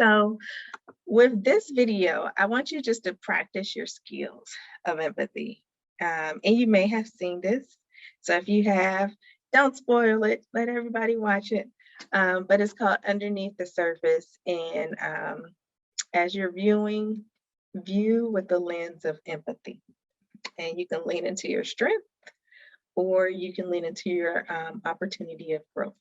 So with this video, I want you just to practice your skills of empathy. And you may have seen this. So if you have, don't spoil it, let everybody watch it. But it's called Underneath the Surface. And as you're viewing, view with the lens of empathy. And you can lean into your strength, or you can lean into your opportunity of growth.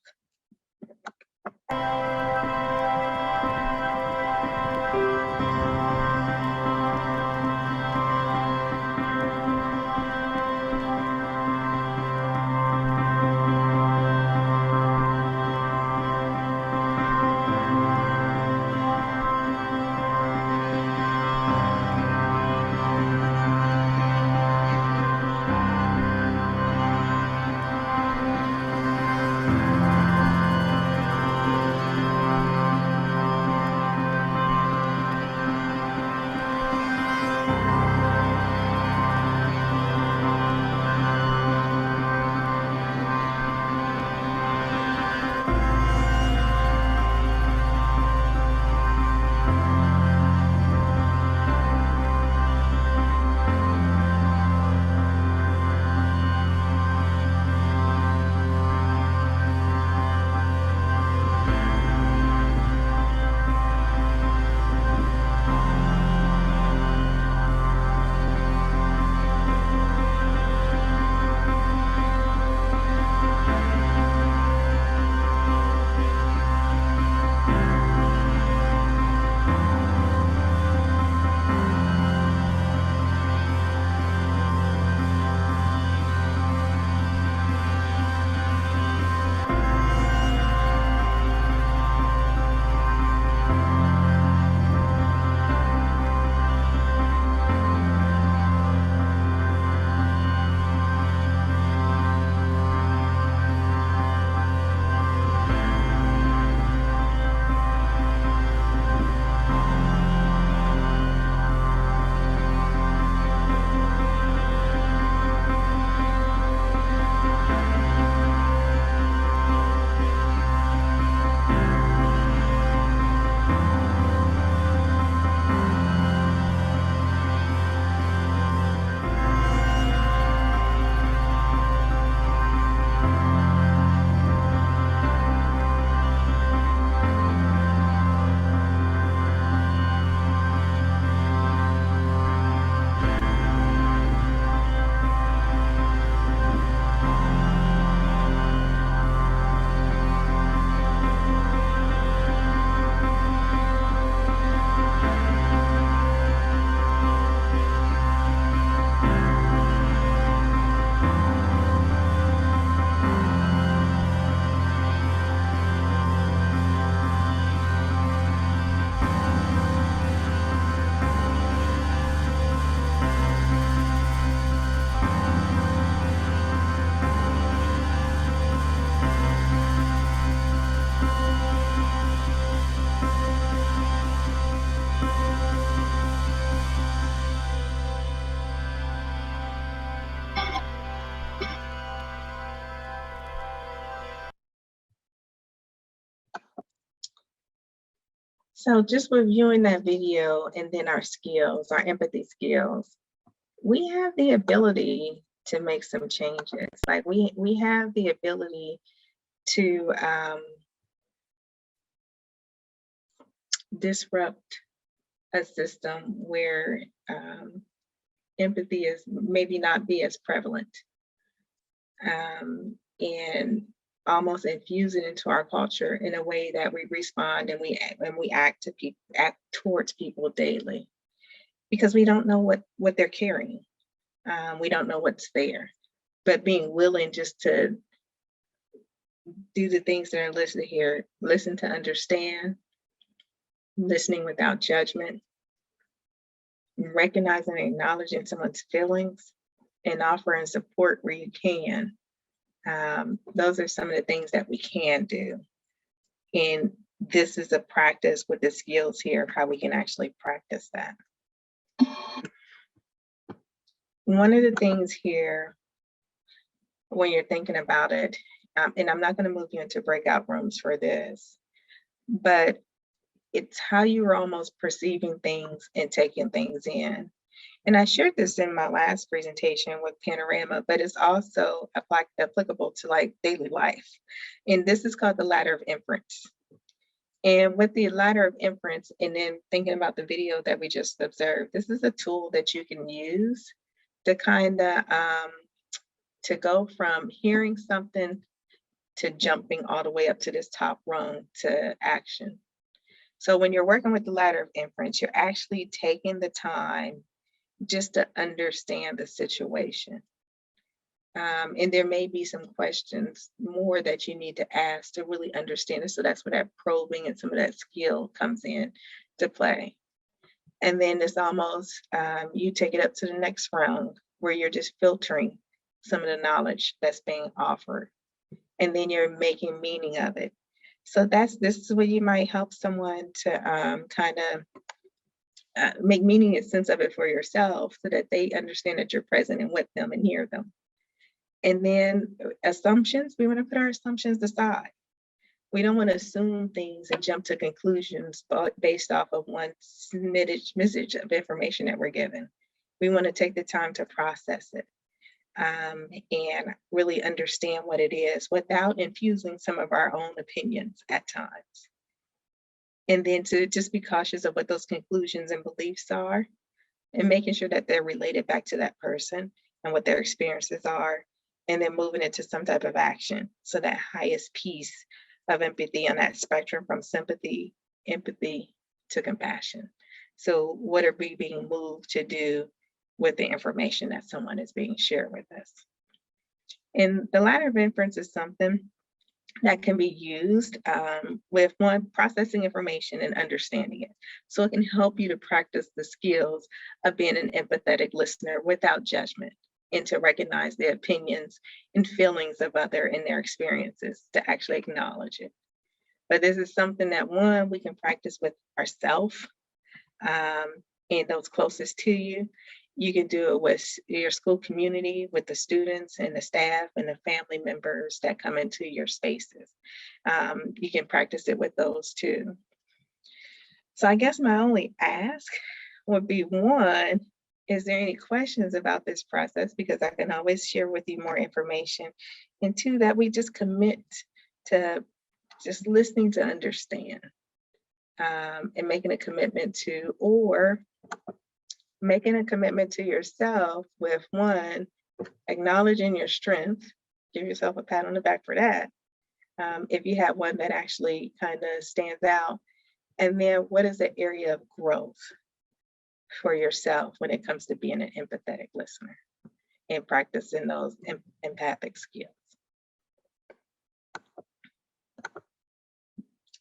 So just reviewing that video and then our skills, our empathy skills, we have the ability to make some changes. Like we have the ability to disrupt a system where empathy is maybe not be as prevalent, and almost infuse it into our culture in a way that we respond and we act towards people daily, because we don't know what they're carrying. We don't know what's there, but being willing just to do the things that are listed here, listen to understand, listening without judgment, recognizing and acknowledging someone's feelings, and offering support where you can. Those are some of the things that we can do. And this is a practice with the skills here of how we can actually practice that. One of the things here, when you're thinking about it, and I'm not going to move you into breakout rooms for this, but it's how you're almost perceiving things and taking things in. And I shared this in my last presentation with Panorama, but it's also applicable to like daily life. And this is called the ladder of inference. And with the ladder of inference, and then thinking about the video that we just observed, this is a tool that you can use to kind of to go from hearing something to jumping all the way up to this top rung to action. So when you're working with the ladder of inference, you're actually taking the time just to understand the situation. And there may be some questions more that you need to ask to really understand it. So that's where that probing and some of that skill comes in to play. And then it's almost, you take it up to the next round where you're just filtering some of the knowledge that's being offered. And then you're making meaning of it. So this is where you might help someone to kind of make meaning and sense of it for yourself so that they understand that you're present and with them and hear them. And then assumptions, we want to put our assumptions aside. We don't want to assume things and jump to conclusions based off of one smidge of information that we're given. We want to take the time to process it and really understand what it is without infusing some of our own opinions at times. And then to just be cautious of what those conclusions and beliefs are and making sure that they're related back to that person and what their experiences are, and then moving into some type of action. So that highest piece of empathy on that spectrum from sympathy, empathy to compassion. So what are we being moved to do with the information that someone is being shared with us? And the ladder of inference is something that can be used with one, processing information and understanding it. So it can help you to practice the skills of being an empathetic listener without judgment, and to recognize the opinions and feelings of other and their experiences, to actually acknowledge it. But this is something that, one, we can practice with ourselves and those closest to you. You can do it with your school community, with the students and the staff and the family members that come into your spaces. You can practice it with those too. So I guess my only ask would be, one, is there any questions about this process? Because I can always share with you more information. And two, that we just commit to just listening to understand and making a commitment to, or making a commitment to yourself with, one, acknowledging your strength, give yourself a pat on the back for that. If you have one that actually kind of stands out, and then what is the area of growth for yourself when it comes to being an empathetic listener and practicing those empathic skills?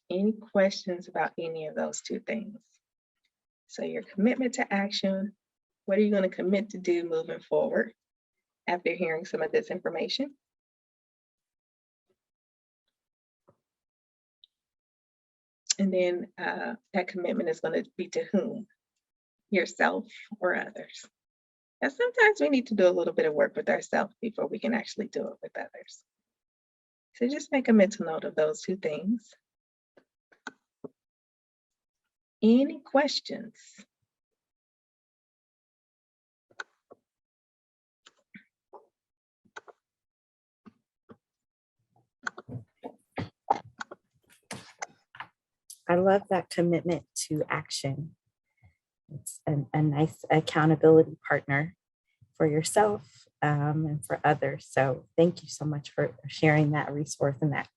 Any questions about any of those two things? So your commitment to action, what are you going to commit to do moving forward after hearing some of this information? And then that commitment is going to be to whom? Yourself or others? And sometimes we need to do a little bit of work with ourselves before we can actually do it with others. So just make a mental note of those two things. Any questions? I love that commitment to action. It's a nice accountability partner for yourself and for others. So thank you so much for sharing that resource, and that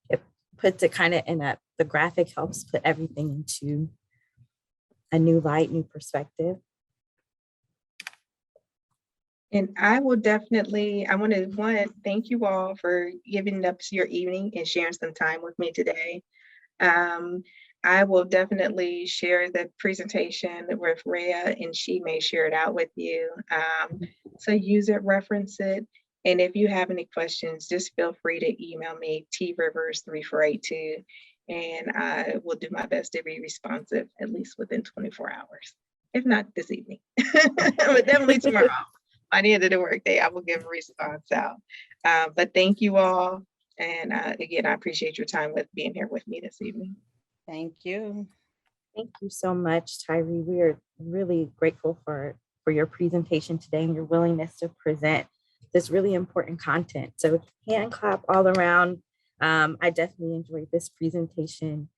it puts it kind of in the graphic helps put everything into a new light, new perspective. And I will definitely, I want to thank you all for giving up your evening and sharing some time with me today. I will definitely share the presentation with Rhea, and she may share it out with you. So use it, reference it. And if you have any questions, just feel free to email me, trivers3482, and I will do my best to be responsive at least within 24 hours, if not this evening, but definitely tomorrow. By the end of the workday, I will give a response out. But thank you all. And again, I appreciate your time with being here with me this evening. Thank you. Thank you so much, Tyree. We are really grateful for your presentation today and your willingness to present this really important content. So hand clap all around. I definitely enjoyed this presentation.